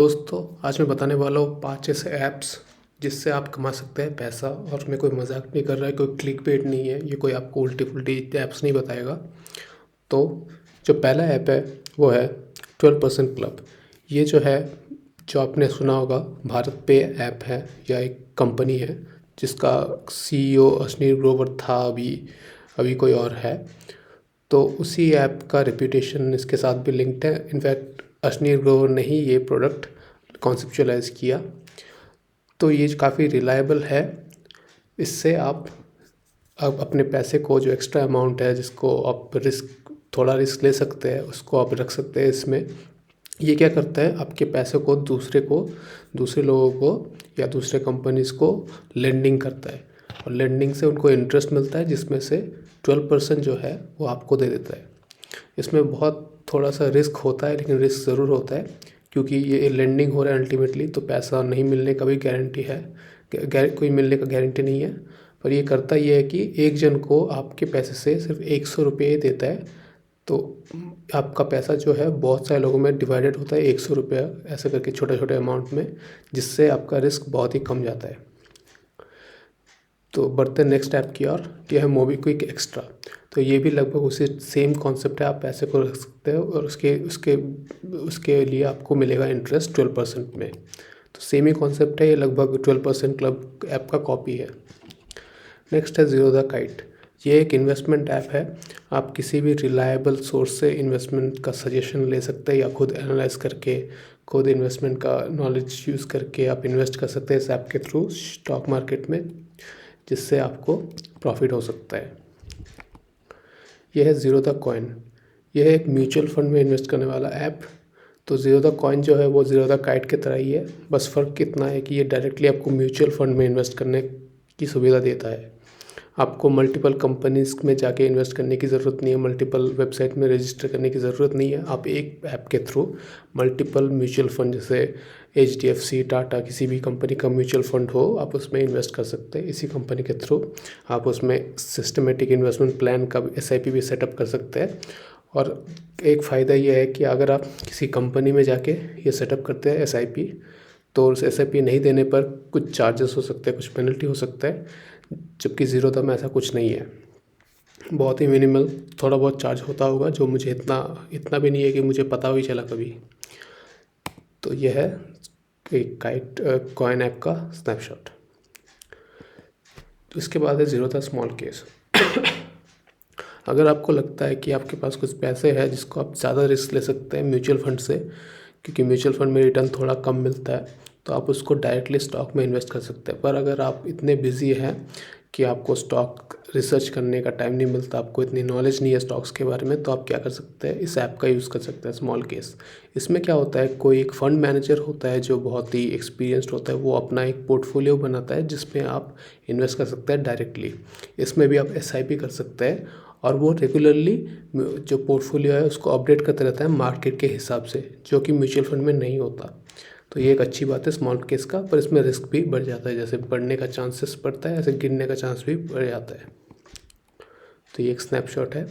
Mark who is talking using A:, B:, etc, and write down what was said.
A: दोस्तों, आज मैं बताने वाला हूँ 5 ऐसे ऐप्स जिससे आप कमा सकते हैं पैसा। और मैं कोई मजाक नहीं कर रहा है, कोई क्लिक बेट नहीं है, ये कोई आपको उल्टी फुल्टी ऐप्स नहीं बताएगा। तो जो पहला ऐप है वो है 12% क्लब। ये जो आपने सुना होगा, भारत पे ऐप है या एक कंपनी है जिसका CEO अश्नीर ग्रोवर था। अभी अभी कोई और है। तो उसी ऐप का रेप्यूटेशन इसके साथ भी लिंक्ड है। इनफैक्ट अश्नीर ग्रोवर ने ही ये प्रोडक्ट कॉन्सेप्चुअलाइज किया। तो ये काफ़ी रिलायबल है। इससे आप अब अपने पैसे को, जो एक्स्ट्रा अमाउंट है जिसको आप थोड़ा रिस्क ले सकते हैं, उसको आप रख सकते हैं इसमें। ये क्या करता है, आपके पैसे को दूसरे लोगों को या दूसरे कंपनीज़ को लेंडिंग करता है। और लेंडिंग से उनको इंटरेस्ट मिलता है, जिसमें से 12% जो है वो आपको दे देता है। इसमें बहुत थोड़ा सा रिस्क होता है, लेकिन रिस्क ज़रूर होता है, क्योंकि ये लेंडिंग हो रहा है अल्टीमेटली। तो पैसा नहीं मिलने का भी गारंटी है, कोई मिलने का गारंटी नहीं है। पर ये करता ये है कि एक जन को आपके पैसे से सिर्फ 100 रुपये देता है। तो आपका पैसा जो है बहुत सारे लोगों में डिवाइडेड होता है, 100 रुपया ऐसे करके छोटे छोटे अमाउंट में, जिससे आपका रिस्क बहुत ही कम जाता है। तो बढ़ते नेक्स्ट ऐप की ओर, यह है मोबीक्विक एक्स्ट्रा। तो ये भी लगभग उसी सेम कॉन्सेप्ट है, आप पैसे को रख सकते हो और उसके उसके उसके लिए आपको मिलेगा इंटरेस्ट 12% में। तो सेम ही कॉन्सेप्ट है, ये लगभग 12% क्लब ऐप का कॉपी है। नेक्स्ट है ज़ीरो द काइट। ये एक इन्वेस्टमेंट ऐप है। आप किसी भी रिलायबल सोर्स से इन्वेस्टमेंट का सजेशन ले सकते हैं, या खुद एनालाइज करके, खुद इन्वेस्टमेंट का नॉलेज यूज़ करके आप इन्वेस्ट कर सकते हैं इस ऐप के थ्रू स्टॉक मार्केट में, जिससे आपको प्रॉफिट हो सकता है। यह है ज़ीरो द कॉइन। यह है एक म्यूचुअल फंड में इन्वेस्ट करने वाला ऐप। तो ज़ीरो द कॉइन जो है वो ज़ीरो द काइट की तरह ही है, बस फ़र्क कितना है कि ये डायरेक्टली आपको म्यूचुअल फंड में इन्वेस्ट करने की सुविधा देता है। आपको मल्टीपल कंपनीज़ में जाके इन्वेस्ट करने की ज़रूरत नहीं है, मल्टीपल वेबसाइट में रजिस्टर करने की ज़रूरत नहीं है। आप एक ऐप के थ्रू मल्टीपल म्यूचुअल फंड, जैसे HDFC, टाटा, किसी भी कंपनी का म्यूचुअल फंड हो, आप उसमें इन्वेस्ट कर सकते हैं। इसी कंपनी के थ्रू आप उसमें सिस्टमेटिक इन्वेस्टमेंट प्लान का SIP भी सेटअप कर सकते हैं। और एक फ़ायदा ये है कि अगर आप किसी कंपनी में जाके ये सेटअप करते हैं SIP, तो उस SIP नहीं देने पर कुछ चार्जेस हो सकते हैं, कुछ पेनल्टी हो सकता है। जबकि ज़ीरो द में ऐसा कुछ नहीं है, बहुत ही मिनिमल थोड़ा बहुत चार्ज होता होगा, जो मुझे इतना भी नहीं है कि मुझे पता भी चला कभी। तो यह है एक कॉइन ऐप का स्नैपशॉट। तो इसके बाद है ज़ीरो द स्मॉल केस। अगर आपको लगता है कि आपके पास कुछ पैसे हैं जिसको आप ज़्यादा रिस्क ले सकते हैं म्यूचुअल फंड से, क्योंकि म्यूचुअल फंड में रिटर्न थोड़ा कम मिलता है, तो आप उसको डायरेक्टली स्टॉक में इन्वेस्ट कर सकते हैं। पर अगर आप इतने बिजी हैं कि आपको स्टॉक रिसर्च करने का टाइम नहीं मिलता, आपको इतनी नॉलेज नहीं है स्टॉक्स के बारे में, तो आप क्या कर सकते हैं, इस ऐप का यूज़ कर सकते हैं, स्मॉल केस। इसमें क्या होता है, कोई एक फंड मैनेजर होता है जो बहुत ही एक्सपीरियंस्ड होता है, वो अपना एक पोर्टफोलियो बनाता है जिसमें आप इन्वेस्ट कर सकते हैं डायरेक्टली। इसमें भी आप SIP कर सकते हैं, और वो रेगुलरली जो पोर्टफोलियो है उसको अपडेट करते रहता है मार्केट के हिसाब से, जो कि म्यूचुअल फंड में नहीं होता। तो ये एक अच्छी बात है स्मॉल केस का, पर इसमें रिस्क भी बढ़ जाता है। जैसे बढ़ने का चांसेस बढ़ता है, ऐसे गिरने का चांस भी बढ़ जाता है। तो ये एक स्नैपशॉट है।